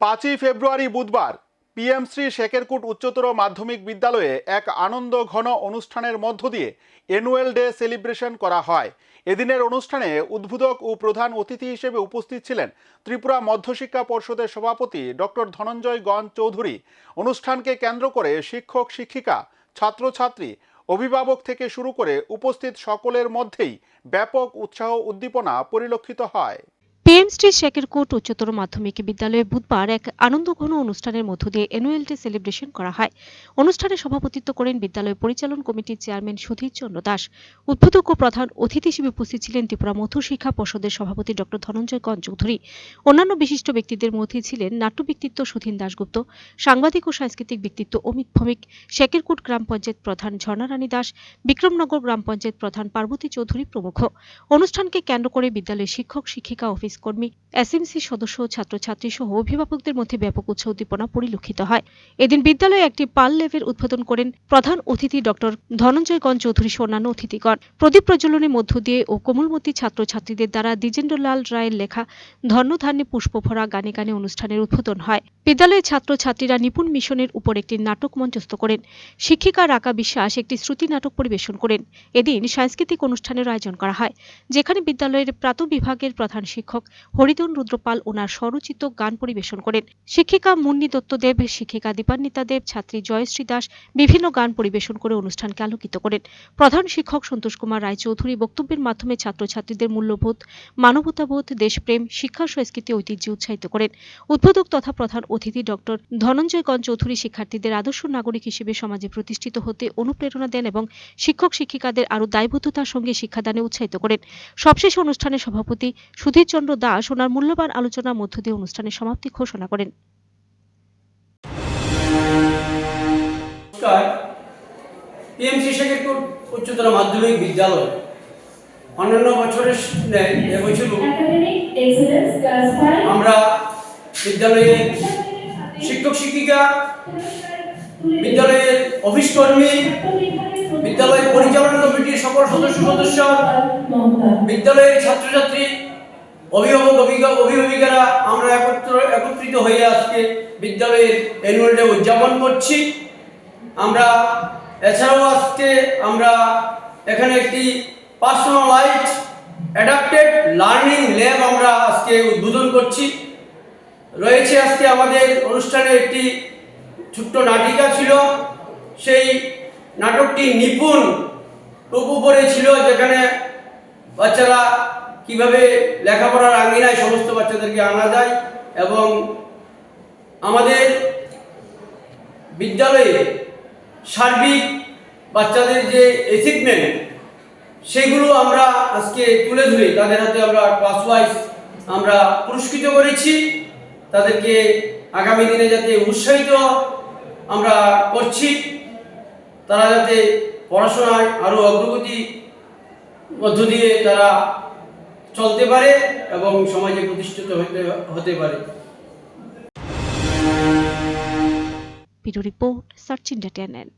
5ই ফেব্রুয়ারি বুধবার পিএমশ্রী শেকেরকুট উচ্চতর মাধ্যমিক বিদ্যালয়ে এক আনন্দ ঘন অনুষ্ঠানের মধ্য দিয়ে অ্যানুয়াল ডে সেলিব্রেশন করা হয়। এদিনের অনুষ্ঠানে উদ্বোধক ও প্রধান অতিথি হিসেবে উপস্থিত ছিলেন ত্রিপুরা মধ্যশিক্ষা পর্ষদের সভাপতি ডক্টর ধনঞ্জয় গঞ্জ চৌধুরী। অনুষ্ঠানকে কেন্দ্র করে শিক্ষক শিক্ষিকা, ছাত্রছাত্রী, অভিভাবক থেকে শুরু করে উপস্থিত সকলের মধ্যেই ব্যাপক উৎসাহ উদ্দীপনা পরিলক্ষিত হয়। পিএমশ্রী শেকেরকুট উচ্চতর মাধ্যমিক বিদ্যালয়ে বুধবার এক আনন্দঘন অনুষ্ঠানের মধ্য দিয়ে অ্যানুয়াল ডে সেলিব্রেশন করা হয়। অনুষ্ঠানে সভাপতিত্ব করেন বিদ্যালয় পরিচালন কমিটির চেয়ারম্যান সুধীর চন্দ্র দাস। উদ্বোধক ও প্রধান অতিথি হিসেবে উপস্থিত ছিলেন ত্রিপুরা মধ্যশিক্ষা পর্ষদের সভাপতি ডক্টর ধনঞ্জয় গঞ্জ চৌধুরী। অন্যান্য বিশিষ্ট ব্যক্তিদের মধ্যে ছিলেন নাট্য ব্যক্তিত্ব সুধীন দাশগুপ্ত, সাংবাদিক ও সাংস্কৃতিক ব্যক্তিত্ব অমিত ভৌমিক, শেকেরকুট গ্রাম পঞ্চায়েত প্রধান ঝর্ণা রানী দাস, বিক্রমনগর গ্রাম পঞ্চায়েত প্রধান পার্বতী চৌধুরী প্রমুখ। অনুষ্ঠানকে কেন্দ্র করে বিদ্যালয়ের শিক্ষক শিক্ষিকা, অফিস কর্মী, এসএমসি সদস্য, ছাত্রছাত্রী সহ অভিভাবকদের মধ্যে ব্যাপক উৎসাহ উদ্দীপনা পরিলক্ষিত হয়। এদিন বিদ্যালয়ে একটি পাল ল্যাবের উদ্বোধন করেন প্রধান অতিথি ডক্টর ধনঞ্জয় গঞ্জ চৌধুরী সহ অন্যান্য অতিথিগণ। প্রদীপ প্রজ্বলনের মধ্য দিয়ে ও কোমলমতি ছাত্রছাত্রীদের দ্বারা দ্বিজেন্দ্রলাল রায়ের লেখা ধন্যধান্যে পুষ্পভরা গানে গানে অনুষ্ঠানের উদ্বোধন হয়। বিদ্যালয়ের ছাত্রছাত্রীরা নিপুণ মিশনের উপর একটি নাটক মঞ্চস্থ করেন। শিক্ষিকা রাকা বিশ্বাস একটি শ্রুতি নাটক পরিবেশন করেন। এদিন সাংস্কৃতিক অনুষ্ঠানের আয়োজন করা হয়, যেখানে বিদ্যালয়ের প্রাত বিভাগের প্রধান শিক্ষক হরিদন রুদ্রপাল ওনার স্বরচিত গান পরিবেশন করেন। শিক্ষিকা মুন্নি দত্তদেব, শিক্ষিকা দীপান্বিতা দেব, ছাত্রী জয়শ্রী দাস বিভিন্ন গান পরিবেশন করে অনুষ্ঠানকে আলোকিত করেন। প্রধান শিক্ষক সন্তোষ কুমার রায়চৌধুরী বক্তব্যের মাধ্যমে ছাত্রছাত্রীদের মূল্যবোধ, মানবতাবোধ, দেশপ্রেম, শিক্ষা, সংস্কৃতি, ঐতিহ্যে উৎসাহিত করেন। উদ্বোধক তথা প্রধান অতিথি ডক্টর ধনঞ্জয় গঞ্জ চৌধুরী শিক্ষার্থীদের আদর্শ নাগরিক হিসেবে সমাজে প্রতিষ্ঠিত হতে অনুপ্রেরণা দেন এবং শিক্ষক শিক্ষিকাদের আরও দায়বদ্ধতার সঙ্গে শিক্ষাদানে উৎসাহিত করেন। সবশেষে অনুষ্ঠানের সভাপতি সুধীর চন্দ্র দাস ওনার মূল্যবান আলোচনার মধ্য দিয়ে অনুষ্ঠানের সমাপ্তি ঘোষণা করেন। পিএমশ্রী শেকেরকুট উচ্চতর মাধ্যমিক বিদ্যালয় অন্যান্য বছরের ন্যায় এবছর আমরা বিদ্যালয়ের শিক্ষক শিক্ষিকা, বিদ্যালয়ের অফিস কর্মী, বিদ্যালয়ের পরিচালনা কমিটির সকল সদস্য, বিদ্যালয়ের ছাত্রছাত্রী, অভিভাবক অভিভাবিকারা আমরা একত্রিত হয়ে আজকে বিদ্যালয়ের অ্যানুয়াল ডে উদযাপন করছি। আমরা এছাড়াও আজকে আমরা এখানে একটি পার্সোনালাইজড অ্যাডাপ্টেড লার্নিং ল্যাব আমরা আজকে উদ্বোধন করছি। রয়েছে আজকে আমাদের অনুষ্ঠানে একটি ছোট্ট নাটিকা ছিল, সেই নাটকটি নিপুণ রূপ উপরে ছিল, যেখানে বাচ্চারা কিভাবে লেখাপড়ার আঙ্গিনায় সমস্ত বাচ্চাদেরকে আনা যায় এবং আমাদের বিদ্যালয়ে সার্বিক বাচ্চাদের যে অ্যাচিভমেন্ট সেগুলো আমরা আজকে তুলে ধরে তাদের হাতে আমরা ক্লাস ওয়াইজ আমরা পুরস্কৃত করেছি। তাদেরকে আগামী দিনে যাতে উৎসাহিত আমরা করছি, তারা যাতে পড়াশোনায় আরও অগ্রগতি মধ্য দিয়ে তারা চলতে পারে এবং সমাজে প্রতিষ্ঠিত হতে পারে। Bureau report, search India channel.